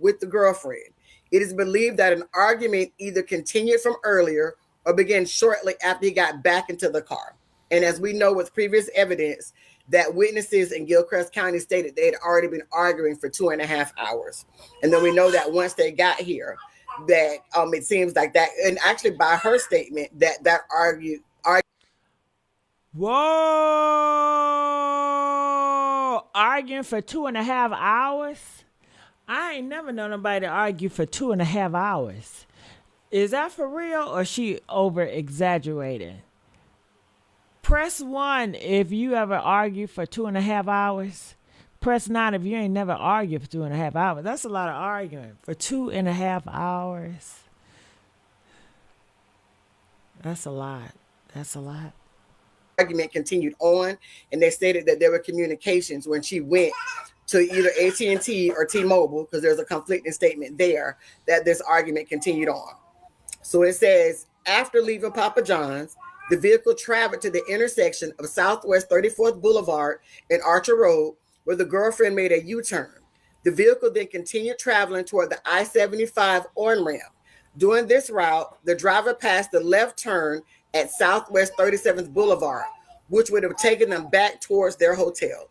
with the girlfriend. It is believed that an argument either continued from earlier or began shortly after he got back into the car. And as we know with previous evidence, that witnesses in Gilchrist County stated they had already been arguing for 2.5 hours. And then we know that once they got here, that it seems like that, and actually by her statement, that Whoa! Arguing for 2.5 hours? I ain't never known nobody to argue for 2.5 hours. Is that for real or she over exaggerating? Press 1 if you ever argue for 2.5 hours. Press 9 if you ain't never argued for 2.5 hours. That's a lot of arguing for 2.5 hours. That's a lot. That's a lot. argument continued on, and they stated that there were communications when she went to either AT&T or T-Mobile, because there's a conflicting statement there, that this argument continued on. So it says, after leaving Papa John's, the vehicle traveled to the intersection of Southwest 34th Boulevard and Archer Road, where the girlfriend made a U-turn. The vehicle then continued traveling toward the I-75 on-ramp. During this route, the driver passed the left turn at Southwest 37th Boulevard, which would have taken them back towards their hotel.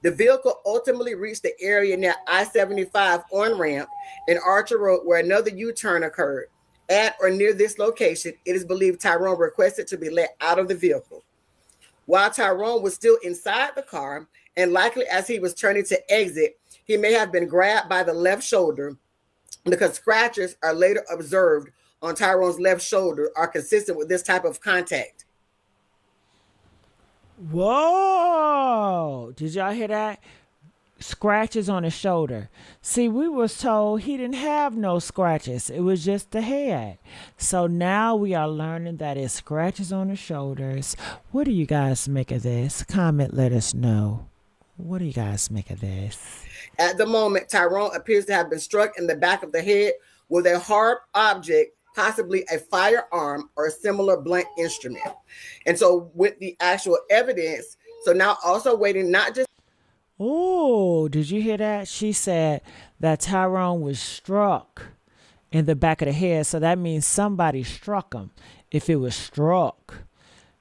The vehicle ultimately reached the area near I-75 on-ramp and Archer Road, where another U-turn occurred. At or near this location, it is believed Tyrone requested to be let out of the vehicle. While Tyrone was still inside the car, and likely as he was turning to exit, he may have been grabbed by the left shoulder, because scratches are later observed on Tyrone's left shoulder are consistent with this type of contact. Whoa! Did y'all hear that? Scratches on his shoulder. See, we was told he didn't have no scratches. It was just the head. So now we are learning that it's scratches on the shoulders. What do you guys make of this? Comment, let us know. What do you guys make of this? At the moment, Tyrone appears to have been struck in the back of the head with a hard object, possibly a firearm or a similar blunt instrument. And so with the actual evidence, so now also waiting not just. Oh, did you hear that? She said that Tyrone was struck in the back of the head. So that means somebody struck him. If it was struck,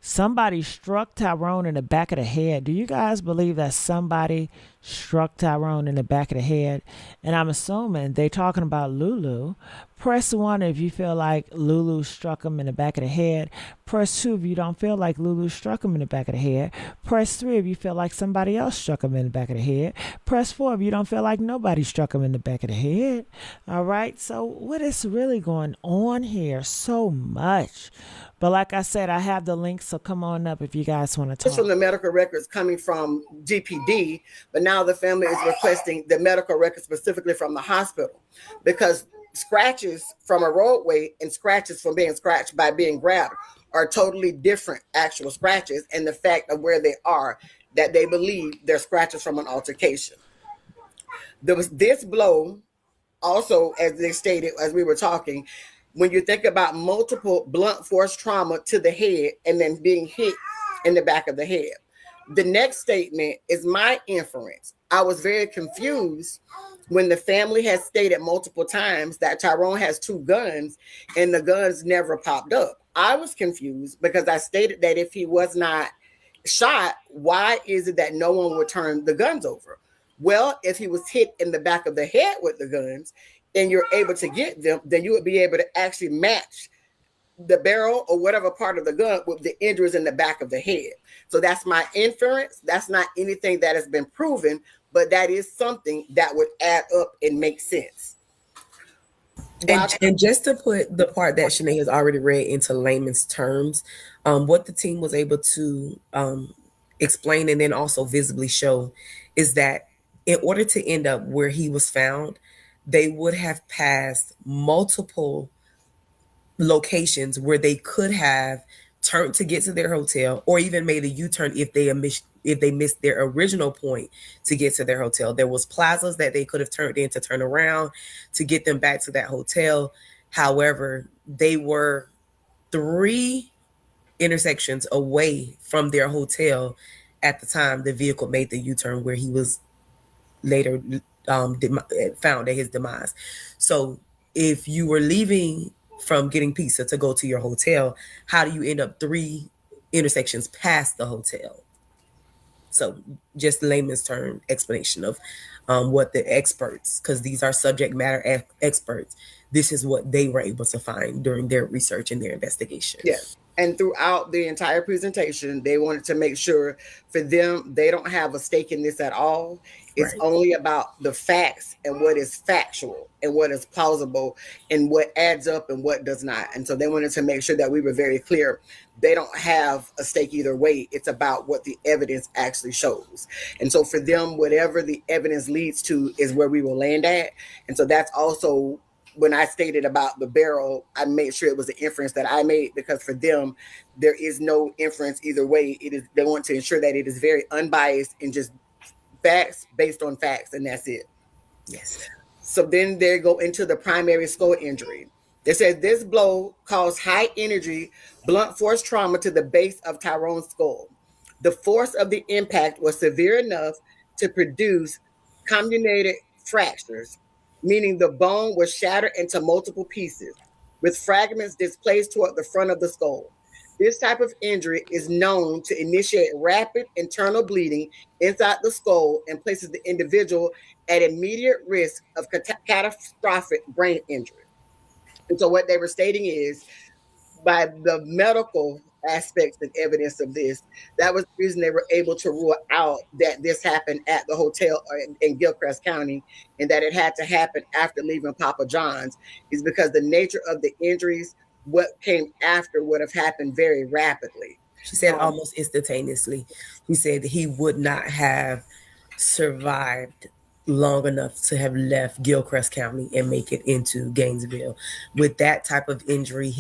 somebody struck Tyrone in the back of the head. Do you guys believe that somebody struck Tyrone in the back of the head? And I'm assuming they're talking about Lulu. Press 1 if you feel like Lulu struck him in the back of the head. Press 2 if you don't feel like Lulu struck him in the back of the head. Press 3 if you feel like somebody else struck him in the back of the head. Press 4 if you don't feel like nobody struck him in the back of the head. All right, so what is really going on here? So much. But like I said, I have the link, so come on up if you guys want to talk. Just from the medical records coming from GPD, but now the family is requesting the medical records specifically from the hospital, because scratches from a roadway and scratches from being scratched by being grabbed are totally different actual scratches, and the fact of where they are, that they believe they're scratches from an altercation. There was this blow also, as they stated as we were talking, when you think about multiple blunt force trauma to the head and then being hit in the back of the head. The next statement is my inference. I was very confused when the family has stated multiple times that Tyrone has 2 guns and the guns never popped up. I was confused because I stated that if he was not shot, why is it that no one would turn the guns over? Well, if he was hit in the back of the head with the guns and you're able to get them, then you would be able to actually match the barrel or whatever part of the gun with the injuries in the back of the head. So that's my inference. That's not anything that has been proven, but that is something that would add up and make sense. And just to put the part that Shanae has already read into layman's terms, what the team was able to explain and then also visibly show is that in order to end up where he was found, they would have passed multiple locations where they could have turned to get to their hotel, or even made a U-turn if they missed their original point to get to their hotel. There was plazas that they could have turned in to turn around to get them back to that hotel. However, they were 3 intersections away from their hotel at the time the vehicle made the U-turn, where he was later found at his demise. So if you were leaving from getting pizza to go to your hotel, how do you end up 3 intersections past the hotel? So just layman's term explanation of what the experts, because these are subject matter experts, this is what they were able to find during their research and their investigation. Yes. And throughout the entire presentation, they wanted to make sure for them, they don't have a stake in this at all. It's only about the facts and what is factual and what is plausible and what adds up and what does not. And so they wanted to make sure that we were very clear. They don't have a stake either way. It's about what the evidence actually shows. And so for them, whatever the evidence leads to is where we will land at. And so that's also when I stated about the barrel, I made sure it was the inference that I made, because for them, there is no inference either way. It is, they want to ensure that it is very unbiased and just facts based on facts, and that's it. Yes. So then they go into the primary skull injury. They said this blow caused high energy, blunt force trauma to the base of Tyrone's skull. The force of the impact was severe enough to produce comminuted fractures, meaning the bone was shattered into multiple pieces, with fragments displaced toward the front of the skull. This type of injury is known to initiate rapid internal bleeding inside the skull and places the individual at immediate risk of catastrophic brain injury. And so what they were stating is, by the medical aspects and evidence of this, that was the reason they were able to rule out that this happened at the hotel in Gilchrist County, and that it had to happen after leaving Papa John's, is because the nature of the injuries, what came after would have happened very rapidly. She said almost instantaneously. He said that he would not have survived long enough to have left Gilchrist County and make it into Gainesville. With that type of injury,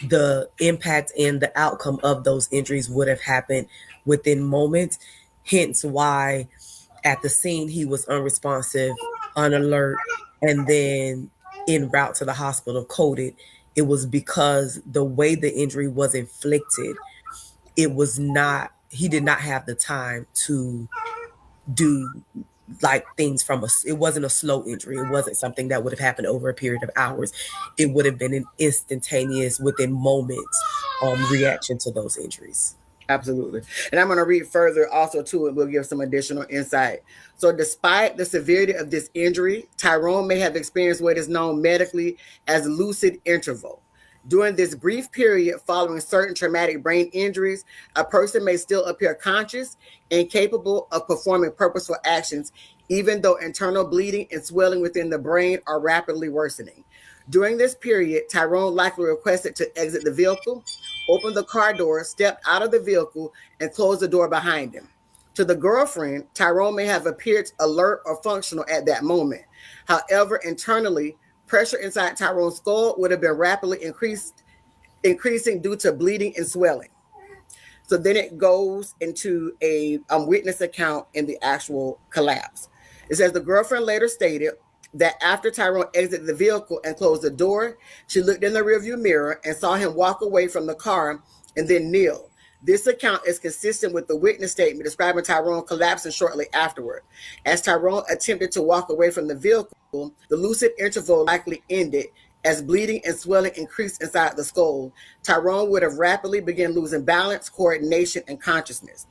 the impact and the outcome of those injuries would have happened within moments. Hence why at the scene he was unresponsive, unalert, and then en route to the hospital coded. It was because the way the injury was inflicted, it was not, he did not have the time to do like things from it wasn't a slow injury. It wasn't something that would have happened over a period of hours. It would have been an instantaneous, within moments, reaction to those injuries. Absolutely. And I'm going to read further also too, and we'll give some additional insight. So despite the severity of this injury, Tyrone may have experienced what is known medically as lucid interval. During this brief period following certain traumatic brain injuries, a person may still appear conscious and capable of performing purposeful actions, even though internal bleeding and swelling within the brain are rapidly worsening. During this period, Tyrone likely requested to exit the vehicle, opened the car door, stepped out of the vehicle, and closed the door behind him. To the girlfriend, Tyrone may have appeared alert or functional at that moment. However, internally, pressure inside Tyrone's skull would have been rapidly increasing due to bleeding and swelling. So then it goes into a witness account in the actual collapse. It says the girlfriend later stated that after Tyrone exited the vehicle and closed the door, she looked in the rearview mirror and saw him walk away from the car and then kneel. This account is consistent with the witness statement describing Tyrone collapsing shortly afterward. As Tyrone attempted to walk away from the vehicle, the lucid interval likely ended. As bleeding and swelling increased inside the skull, Tyrone would have rapidly begun losing balance, coordination, and consciousness.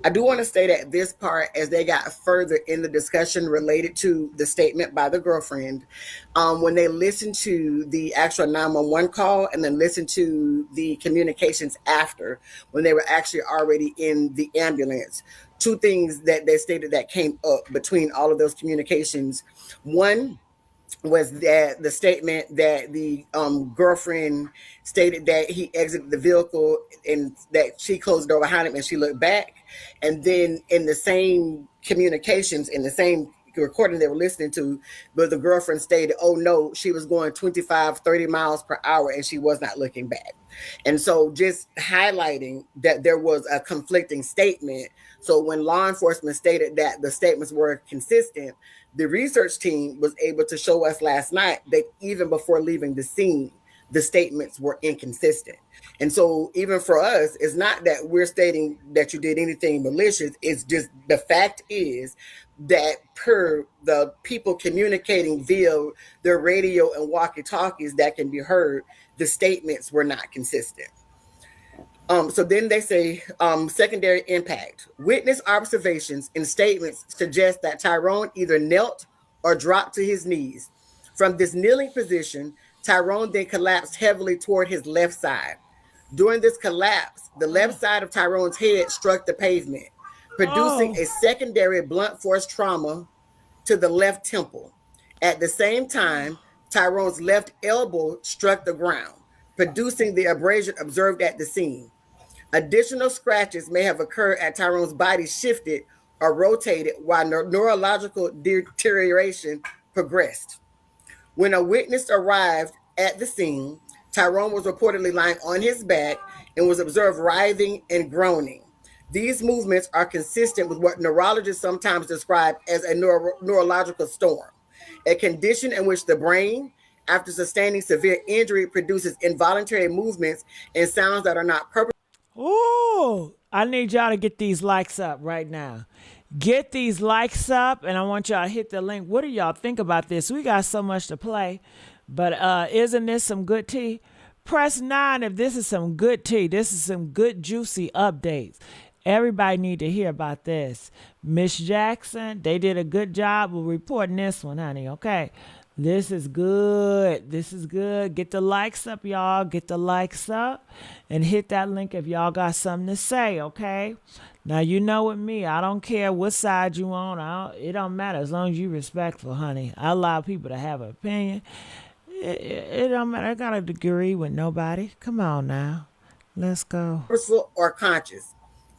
I do want to state at this part, as they got further in the discussion related to the statement by the girlfriend, when they listened to the actual 911 call and then listened to the communications after, when they were actually already in the ambulance, two things that they stated that came up between all of those communications. One was that the statement that the girlfriend stated that he exited the vehicle and that she closed the door behind him and she looked back. And then in the same communications, in the same recording they were listening to, but the girlfriend stated, oh no, she was going 25, 30 miles per hour and she was not looking back. And so just highlighting that there was a conflicting statement. So when law enforcement stated that the statements were consistent, the research team was able to show us last night that even before leaving the scene, the statements were inconsistent. And so even for us, it's not that we're stating that you did anything malicious. It's just the fact is that per the people communicating via their radio and walkie-talkies that can be heard, the statements were not consistent. So then they say secondary impact. Witness observations and statements suggest that Tyrone either knelt or dropped to his knees. From this kneeling position, Tyrone then collapsed heavily toward his left side. During this collapse, the left side of Tyrone's head struck the pavement, producing a secondary blunt force trauma to the left temple. At the same time, Tyrone's left elbow struck the ground, producing the abrasion observed at the scene. Additional scratches may have occurred as Tyrone's body shifted or rotated while neurological deterioration progressed. When a witness arrived at the scene, Tyrone was reportedly lying on his back and was observed writhing and groaning. These movements are consistent with what neurologists sometimes describe as a neurological storm, a condition in which the brain, after sustaining severe injury, produces involuntary movements and sounds that are not purposeful. Oh, I need y'all to get these likes up right now. Get these likes up, and I want y'all to hit the link. What do y'all think about this? We got so much to play, but isn't this some good tea? Press 9 if this is some good tea. This is some good, juicy updates. Everybody need to hear about this. Miss Jackson, they did a good job of reporting this one, honey, okay? This is good. This is good. Get the likes up, y'all. Get the likes up and hit that link if y'all got something to say, okay? Now, you know with me, I don't care what side you on. It don't matter as long as you respectful, honey. I allow people to have an opinion. It don't matter. I got a degree with nobody. Come on now. Let's go. Purposeful or conscious.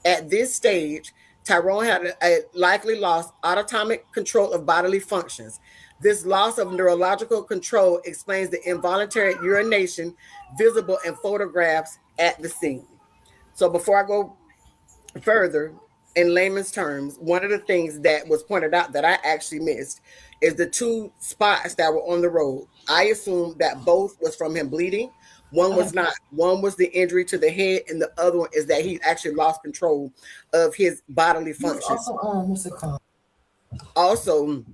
At this stage, Tyrone had a likely lost autonomic control of bodily functions. This loss of neurological control explains the involuntary urination visible in photographs at the scene. So before I go further, in layman's terms, one of the things that was pointed out that I actually missed is the two spots that were on the road. I assumed that both was from him bleeding. One was not. One was the injury to the head, and the other one is that he actually lost control of his bodily functions. Also,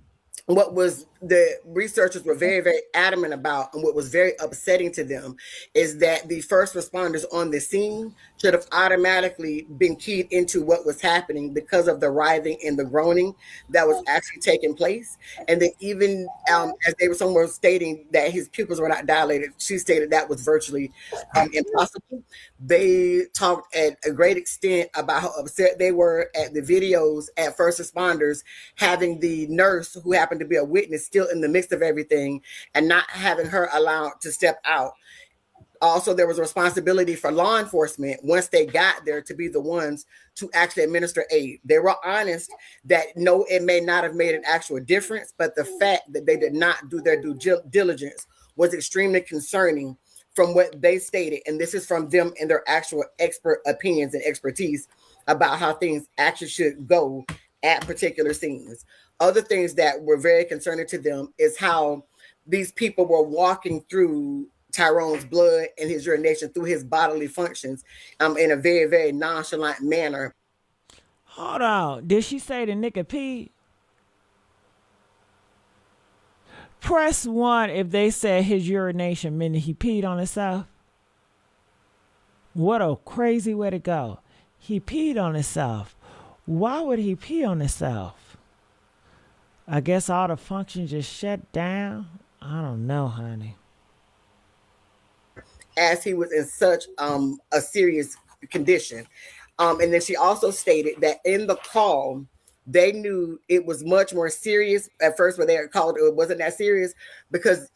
what was the researchers were very, very adamant about, and what was very upsetting to them, is that the first responders on the scene should have automatically been keyed into what was happening because of the writhing and the groaning that was actually taking place. And then even as they were somewhere stating that his pupils were not dilated, she stated that was virtually impossible. They talked at a great extent about how upset they were at the videos at first responders having the nurse, who happened to be a witness, still in the midst of everything, and not having her allowed to step out. Also, there was a responsibility for law enforcement once they got there to be the ones to actually administer aid. They were honest that no, it may not have made an actual difference, but the fact that they did not do their due diligence was extremely concerning from what they stated. And this is from them and their actual expert opinions and expertise about how things actually should go at particular scenes. Other things that were very concerning to them is how these people were walking through Tyrone's blood and his urination through his bodily functions in a very, very nonchalant manner. Hold on. Did she say the nigga peed? Press 1 if they said his urination meant he peed on himself. What a crazy way to go. He peed on himself. Why would he pee on himself? I guess all the functions just shut down. I don't know, honey. As he was in such a serious condition. And then she also stated that in the call, they knew it was much more serious at first, when they were called, it wasn't that serious, because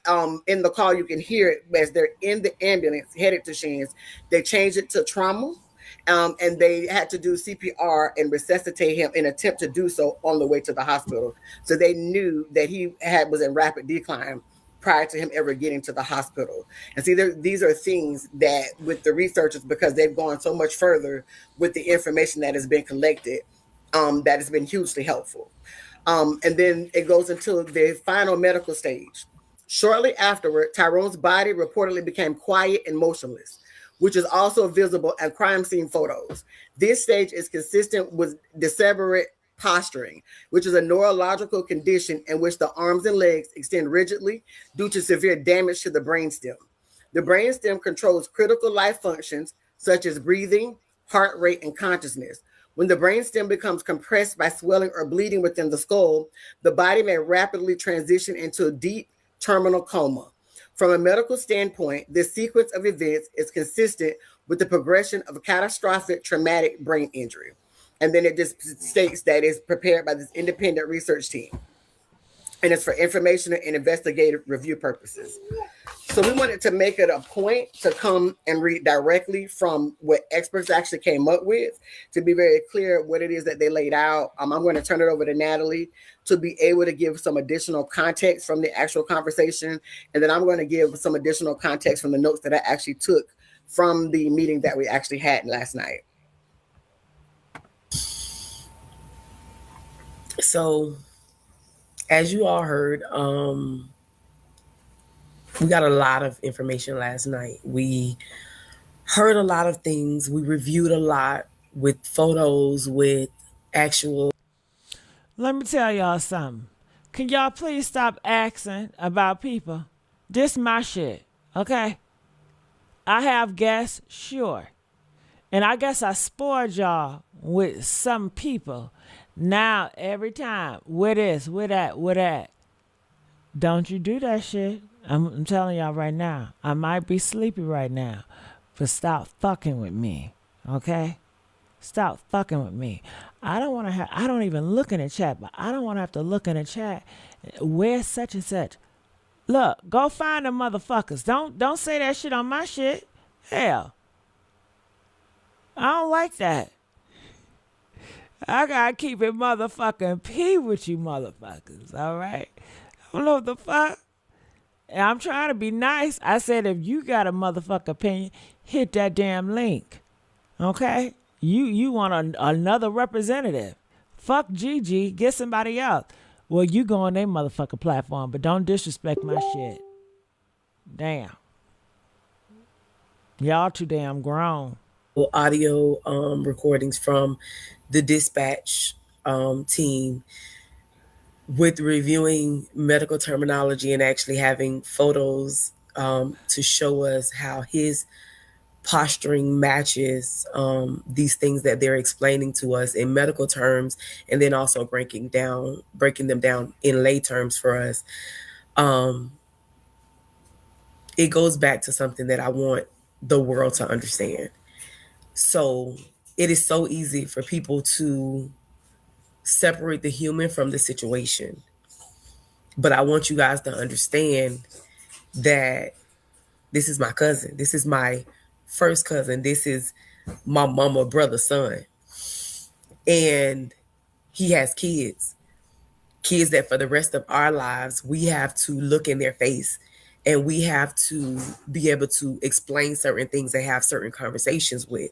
in the call, you can hear it as they're in the ambulance headed to Shands. They changed it to trauma. And they had to do CPR and resuscitate him in an attempt to do so on the way to the hospital. So they knew that he was in rapid decline prior to him ever getting to the hospital. And see, these are things that with the researchers, because they've gone so much further with the information that has been collected, that has been hugely helpful. And then it goes into the final medical stage. Shortly afterward, Tyrone's body reportedly became quiet and motionless, which is also visible at crime scene photos. This stage is consistent with deliberate posturing, which is a neurological condition in which the arms and legs extend rigidly due to severe damage to the brainstem. The brainstem controls critical life functions such as breathing, heart rate, and consciousness. When the brainstem becomes compressed by swelling or bleeding within the skull, the body may rapidly transition into a deep terminal coma. From a medical standpoint, this sequence of events is consistent with the progression of a catastrophic traumatic brain injury. And then it just states that it's prepared by this independent research team. And it's for information and investigative review purposes. So we wanted to make it a point to come and read directly from what experts actually came up with, to be very clear what it is that they laid out. I'm going to turn it over to Natalie to be able to give some additional context from the actual conversation. And then I'm going to give some additional context from the notes that I actually took from the meeting that we actually had last night. So, as you all heard, we got a lot of information last night. We heard a lot of things. We reviewed a lot with photos, with actual. Let me tell y'all something. Can y'all please stop asking about people? This my shit, okay? I have guests, sure. And I guess I spoiled y'all with some people. Now, every time, with this, with that, with that. Don't you do that shit. I'm telling y'all right now. I might be sleepy right now. But stop fucking with me, okay? Stop fucking with me. I don't even look in the chat, but I don't want to have to look in the chat. Where's such and such? Look, go find them motherfuckers. Don't say that shit on my shit. Hell. I don't like that. I gotta keep it motherfucking P with you motherfuckers, all right? I don't know what the fuck. And I'm trying to be nice. I said if you got a motherfucking opinion, hit that damn link, okay? You want another representative. Fuck Gigi, get somebody else. Well, you go on their motherfucking platform, but don't disrespect my shit. Damn. Y'all too damn grown. Audio recordings from the dispatch team with reviewing medical terminology and actually having photos to show us how his posturing matches these things that they're explaining to us in medical terms, and then also breaking them down in lay terms for us. It goes back to something that I want the world to understand. So it is so easy for people to separate the human from the situation. But I want you guys to understand that this is my cousin. This is my first cousin. This is my mama, brother, son. And he has kids that for the rest of our lives, we have to look in their face and we have to be able to explain certain things and have certain conversations with.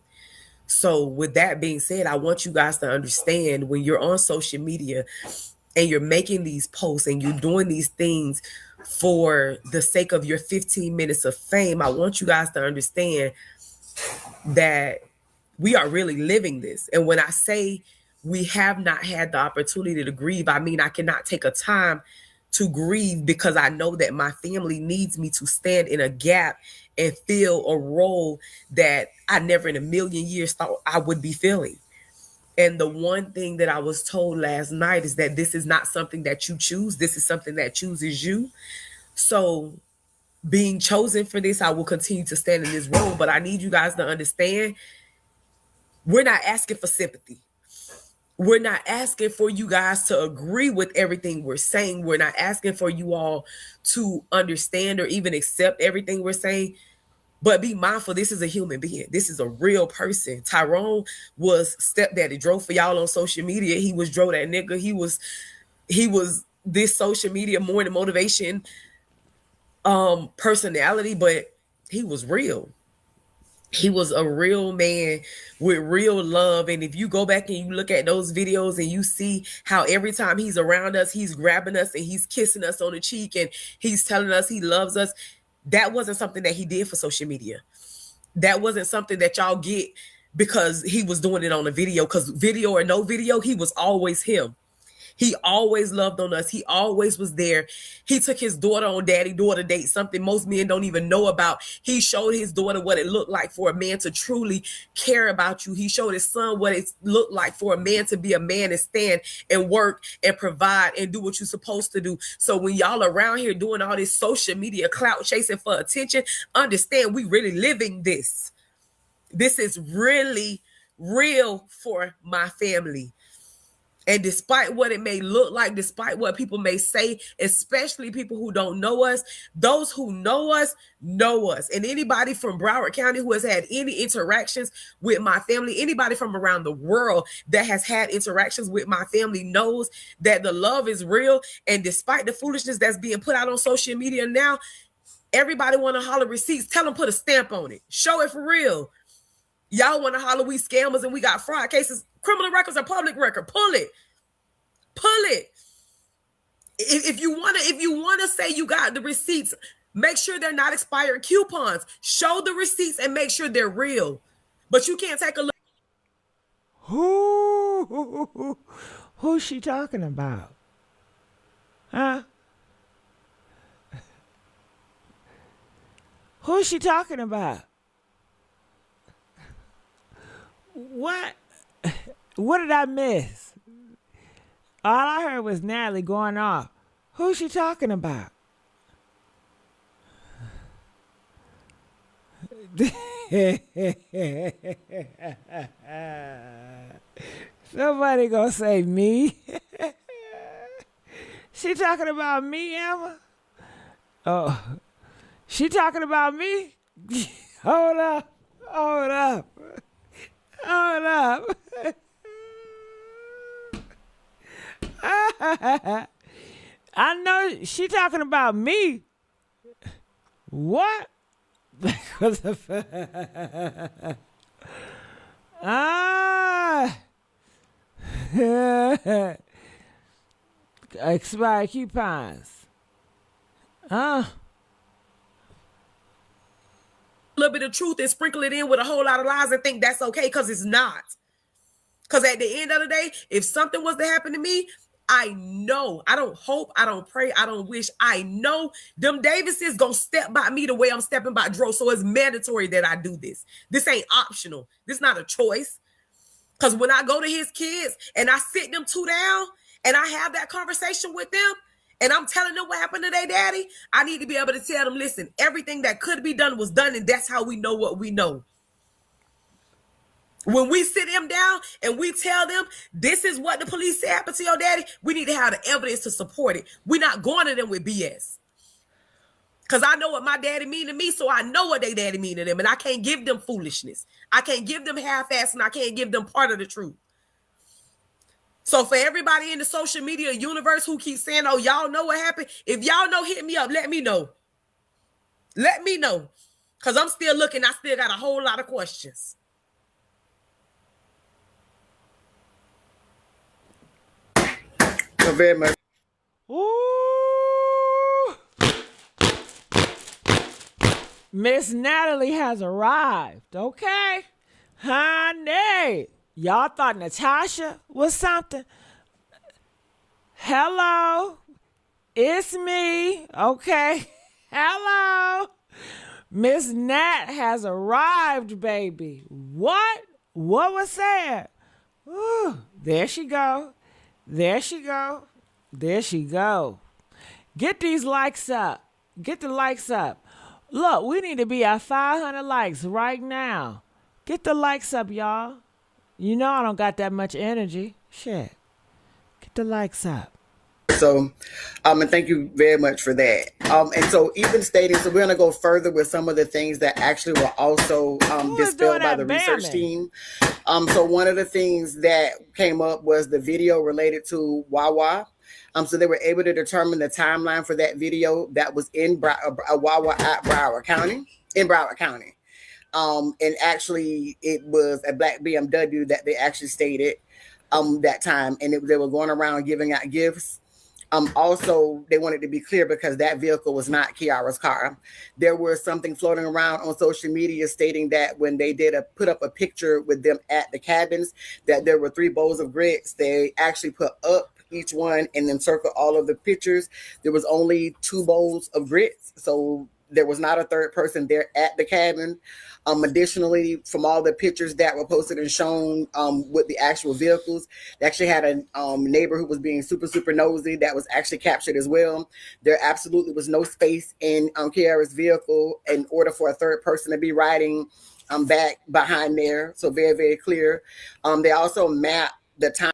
So with that being said, I want you guys to understand when you're on social media and you're making these posts and you're doing these things for the sake of your 15 minutes of fame, I want you guys to understand that we are really living this. And when I say we have not had the opportunity to grieve, I mean I cannot take a time to grieve because I know that my family needs me to stand in a gap and fill a role that I never in a million years thought I would be filling. And the one thing that I was told last night is that this is not something that you choose. This is something that chooses you. So being chosen for this, I will continue to stand in this role. But I need you guys to understand, we're not asking for sympathy. We're not asking for you guys to agree with everything we're saying. We're not asking for you all to understand or even accept everything we're saying. But be mindful, this is a human being. This is a real person. Tyrone was stepdaddy. Drove for y'all on social media. He was Dro that nigga. He was this social media morning motivation personality, but he was real. He was a real man with real love. And if you go back and you look at those videos and you see how every time he's around us, he's grabbing us and he's kissing us on the cheek and he's telling us he loves us. That wasn't something that he did for social media. That wasn't something that y'all get because he was doing it on a video, because video or no video, he was always him. He always loved on us. He always was there. He took his daughter on daddy-daughter dates, something most men don't even know about. He showed his daughter what it looked like for a man to truly care about you. He showed his son what it looked like for a man to be a man and stand and work and provide and do what you're supposed to do. So when y'all around here doing all this social media clout chasing for attention, understand we really living this. This is really real for my family. And despite what it may look like, despite what people may say, especially people who don't know us, those who know us know us. And anybody from Broward County who has had any interactions with my family, anybody from around the world that has had interactions with my family knows that the love is real. And despite the foolishness that's being put out on social media now, everybody want to holler receipts. Tell them put a stamp on it. Show it for real. Y'all want to holler we scammers and we got fraud cases. Criminal records are public record. Pull it. If you wanna say you got the receipts, make sure they're not expired coupons. Show the receipts and make sure they're real. But you can't take a look. Who's she talking about? Huh? Who's she talking about? What? What did I miss? All I heard was Natalie going off. Who's she talking about? Somebody gonna say me. She talking about me, Emma? Oh, she talking about me? Hold up. I know she talking about me. What? Expired coupons. A little bit of truth and sprinkle it in with a whole lot of lies and think that's okay, because it's not. Because at the end of the day, if something was to happen to me, I know, I don't hope, I don't pray, I don't wish, I know them Davises gonna step by me the way I'm stepping by Dro. So it's mandatory that I do this. This ain't optional. This not a choice. Because when I go to his kids and I sit them two down and I have that conversation with them and I'm telling them what happened to their daddy, I need to be able to tell them, listen, everything that could be done was done, and that's how we know what we know. When we sit them down and we tell them this is what the police said happened to your daddy, we need to have the evidence to support it. We're not going to them with BS. Because I know what my daddy mean to me, so I know what they daddy mean to them, and I can't give them foolishness. I can't give them half-ass, and I can't give them part of the truth. So for everybody in the social media universe who keeps saying, oh, y'all know what happened, if y'all know, hit me up. Let me know. Let me know. Because I'm still looking. I still got a whole lot of questions. Very much. Ooh. Miss Natalie has arrived. Okay. Honey. Y'all thought Natasha was something? Hello. It's me. Okay. Hello. Miss Nat has arrived, baby. What? What was said? Ooh, there she go. There she go. There she go. Get these likes up. Get the likes up. Look, we need to be at 500 likes right now. Get the likes up, y'all. You know I don't got that much energy. Shit. Get the likes up. So, and thank you very much for that. And so even stating, so we're going to go further with some of the things that actually were also dispelled by the research team. So one of the things that came up was the video related to Wawa. So they were able to determine the timeline for that video that was in Wawa at Broward County, and actually it was a black BMW that they actually stated that time, and they were going around giving out gifts. Also, they wanted to be clear because that vehicle was not Kiara's car. There was something floating around on social media stating that when they did put up a picture with them at the cabins, that there were 3 bowls of grits. They actually put up each one and then circle all of the pictures. There was only 2 bowls of grits, so there was not a third person there at the cabin. Additionally, from all the pictures that were posted and shown with the actual vehicles, they actually had a neighbor who was being super, super nosy that was actually captured as well. There absolutely was no space in Kiara's vehicle in order for a third person to be riding back behind there. So very, very clear. They also mapped the time.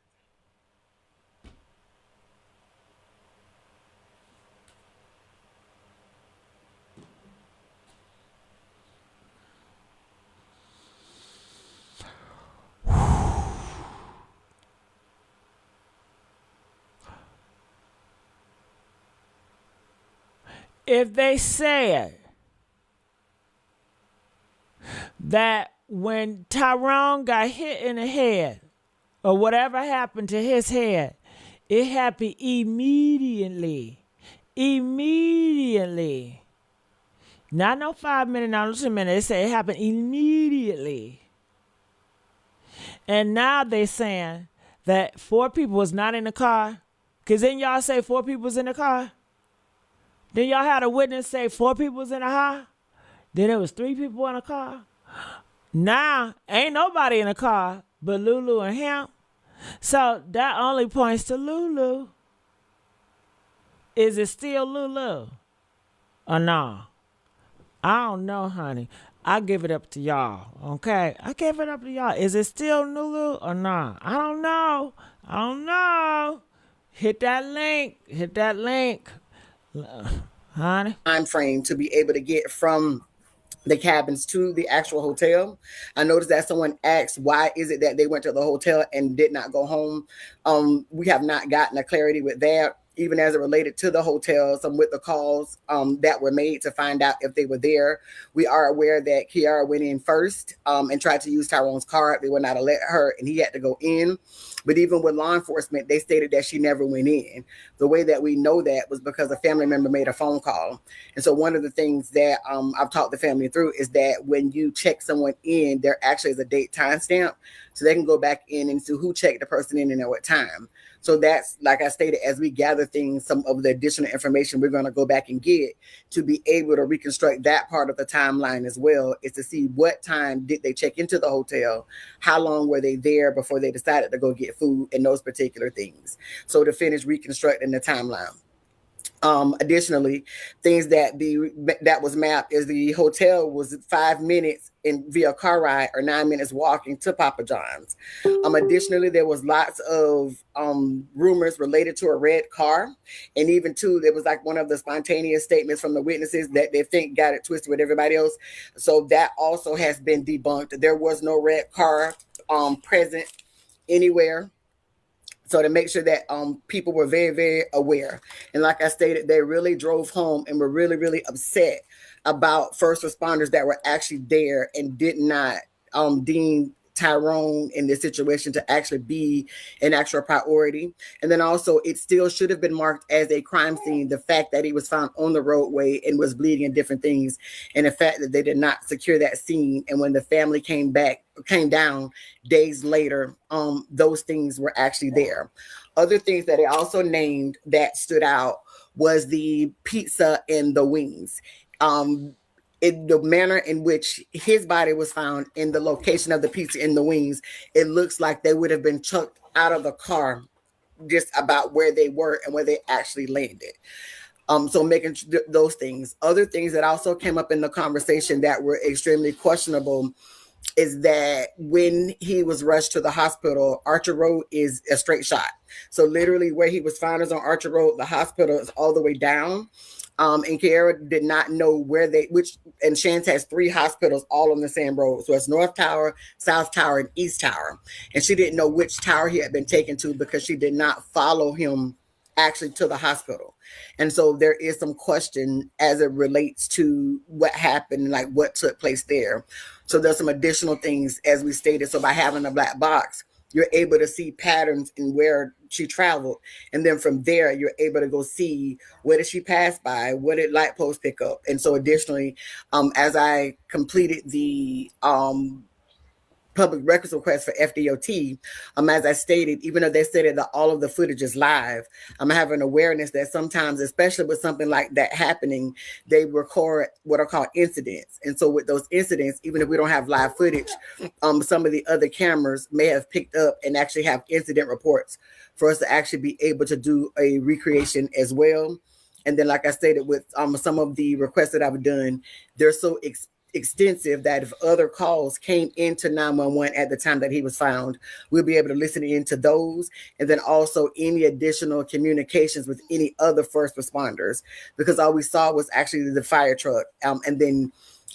If they said that when Tyrone got hit in the head or whatever happened to his head, it happened immediately. Immediately. Not no 5 minutes, not no 10 minutes. They say it happened immediately. And now they saying that 4 people was not in the car. Because then y'all say 4 people was in the car. Then y'all had a witness say 4 people was in the car. Then there was 3 people in the car. Now, ain't nobody in the car but Lulu and him. So that only points to Lulu. Is it still Lulu? Or no? I don't know, honey. I give it up to y'all, okay? I give it up to y'all. Is it still Lulu or not? I don't know. I don't know. Hit that link. Hit that link. Honey. Time frame to be able to get from the cabins to the actual hotel. I noticed that someone asked, why is it that they went to the hotel and did not go home? We have not gotten a clarity with that, even as it related to the hotel, some with the calls that were made to find out if they were there. We are aware that Kiara went in first and tried to use Tyrone's card. They would not let her, and he had to go in. But even with law enforcement, they stated that she never went in. The way that we know that was because a family member made a phone call. And so one of the things that I've talked the family through is that when you check someone in, there actually is a date timestamp. So they can go back in and see who checked the person in and at what time. So that's, like I stated, as we gather things, some of the additional information we're going to go back and get to be able to reconstruct that part of the timeline as well, is to see what time did they check into the hotel, how long were they there before they decided to go get food, and those particular things. So to finish reconstructing the timeline. Additionally, things that was mapped is the hotel was 5 minutes in via car ride or 9 minutes walking to Papa John's. Additionally, there was lots of rumors related to a red car, and even too, there was like one of the spontaneous statements from the witnesses that they think got it twisted with everybody else. So that also has been debunked. There was no red car present anywhere. So to make sure that people were very, very aware. And like I stated, they really drove home and were really, really upset about first responders that were actually there and did not deem Tyrone in this situation to actually be an actual priority. And then also it still should have been marked as a crime scene. The fact that he was found on the roadway and was bleeding and different things. And the fact that they did not secure that scene. And when the family came down days later, those things were actually there. Other things that they also named that stood out was the pizza and the wings. The manner in which his body was found in the location of the pizza and the wings, it looks like they would have been chucked out of the car just about where they were and where they actually landed. So making those things. Other things that also came up in the conversation that were extremely questionable is that when he was rushed to the hospital, Archer Road is a straight shot. So literally where he was found is on Archer Road. The hospital is all the way down. And Kiara did not know where and Shantz has 3 hospitals all on the same road. So it's North Tower, South Tower, and East Tower. And she didn't know which tower he had been taken to because she did not follow him actually to the hospital. And so there is some question as it relates to what happened, like what took place there. So there's some additional things as we stated. So by having a black box, you're able to see patterns in where she traveled. And then from there, you're able to go see where did she pass by, what did light posts pick up. And so additionally, as I completed the public records request for FDOT, as I stated, even though they stated that all of the footage is live, I'm having awareness that sometimes, especially with something like that happening, they record what are called incidents. And so with those incidents, even if we don't have live footage, some of the other cameras may have picked up and actually have incident reports for us to actually be able to do a recreation as well. And then, like I stated, with some of the requests that I've done, they're so extensive that if other calls came into 911 at the time that he was found, we'll be able to listen into those, and then also any additional communications with any other first responders, because all we saw was actually the fire truck. And then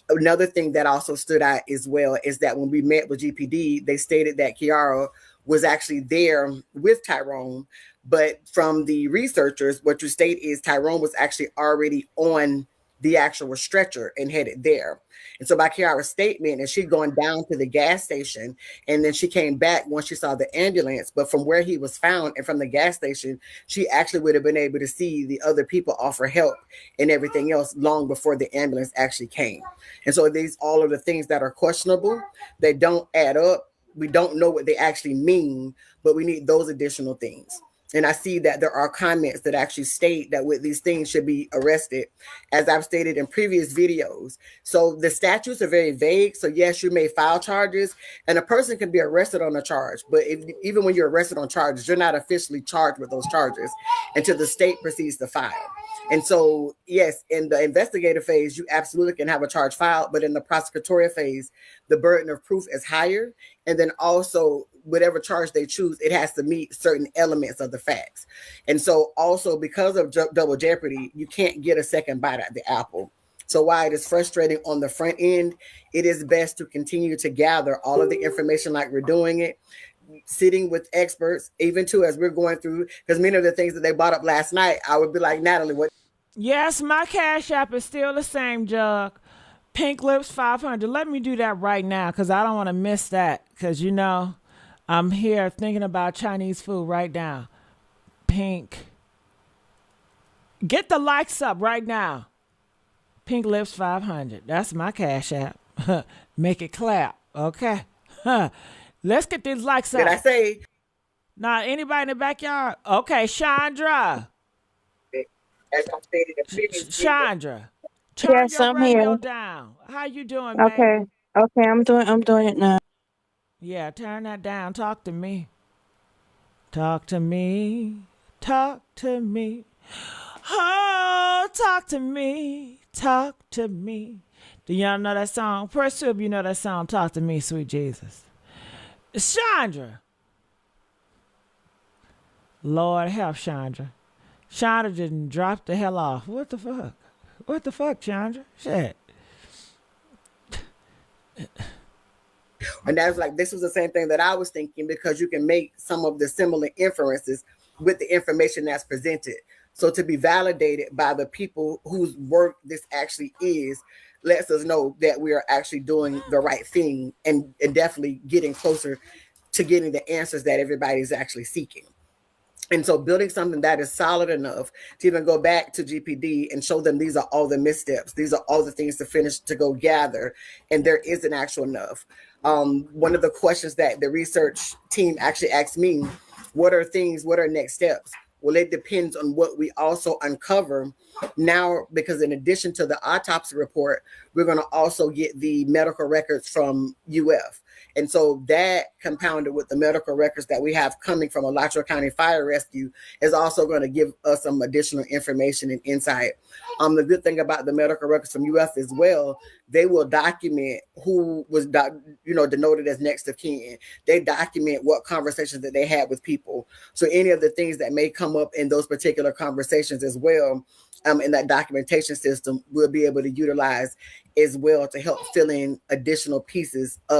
another thing that also stood out as well is that when we met with GPD, they stated that Kiara was actually there with Tyrone, but from the researchers, what you state is Tyrone was actually already on the actual stretcher and headed there. And so by Kiara's statement, and she'd gone down to the gas station, and then she came back once she saw the ambulance. But from where he was found and from the gas station, she actually would have been able to see the other people offer help and everything else long before the ambulance actually came. And so these all of the things that are questionable, they don't add up. We don't know what they actually mean, but we need those additional things. And I see that there are comments that actually state that with these things should be arrested, as I've stated in previous videos. So the statutes are very vague. So yes, you may file charges and a person can be arrested on a charge. But even when you're arrested on charges, you're not officially charged with those charges until the state proceeds to file. And so, yes, in the investigative phase, you absolutely can have a charge filed. But in the prosecutorial phase, the burden of proof is higher. And then also, whatever charge they choose, it has to meet certain elements of the facts. And so also, because of double jeopardy, you can't get a second bite at the apple. So while it is frustrating on the front end, it is best to continue to gather all of the information like we're doing it, sitting with experts, even too, as we're going through, because many of the things that they brought up last night, I would be like, Natalie, what? Yes, my Cash App is still the same, Jug. Pink Lips 500. Let me do that right now because I don't want to miss that, because, you know, I'm here thinking about Chinese food right now. Pink. Get the likes up right now. Pink Lips 500. That's my Cash App. Make it clap, okay? Let's get these likes up. Did I say? Now, anybody in the backyard? Okay, Chandra. As I stated in previous Chandra, turn Yes, your I'm radio here. down. How you doing, Okay. baby? Okay, I'm doing it now. Yeah, turn that down. Talk to me. Talk to me. Talk to me. Oh, talk to me. Talk to me. Do y'all know that song? Press 2 if you know that song. Talk to me, sweet Jesus. Chandra. Lord help Chandra. Chandra just dropped the hell off. What the fuck? What the fuck, Chandra? Shit. And that's like, this was the same thing that I was thinking, because you can make some of the similar inferences with the information that's presented. So to be validated by the people whose work this actually is, lets us know that we are actually doing the right thing and definitely getting closer to getting the answers that everybody's actually seeking. And so building something that is solid enough to even go back to GPD and show them these are all the missteps. These are all the things to finish to go gather. And there isn't actual enough. One of the questions that the research team actually asked me, what are next steps? Well, it depends on what we also uncover now, because in addition to the autopsy report, we're going to also get the medical records from UF. And so that compounded with the medical records that we have coming from Alachua County Fire Rescue is also going to give us some additional information and insight. The good thing about the medical records from UF as well, they will document who was denoted as next of kin. They document what conversations that they had with people. So any of the things that may come up in those particular conversations as well, in that documentation system, we'll be able to utilize as well to help fill in additional pieces of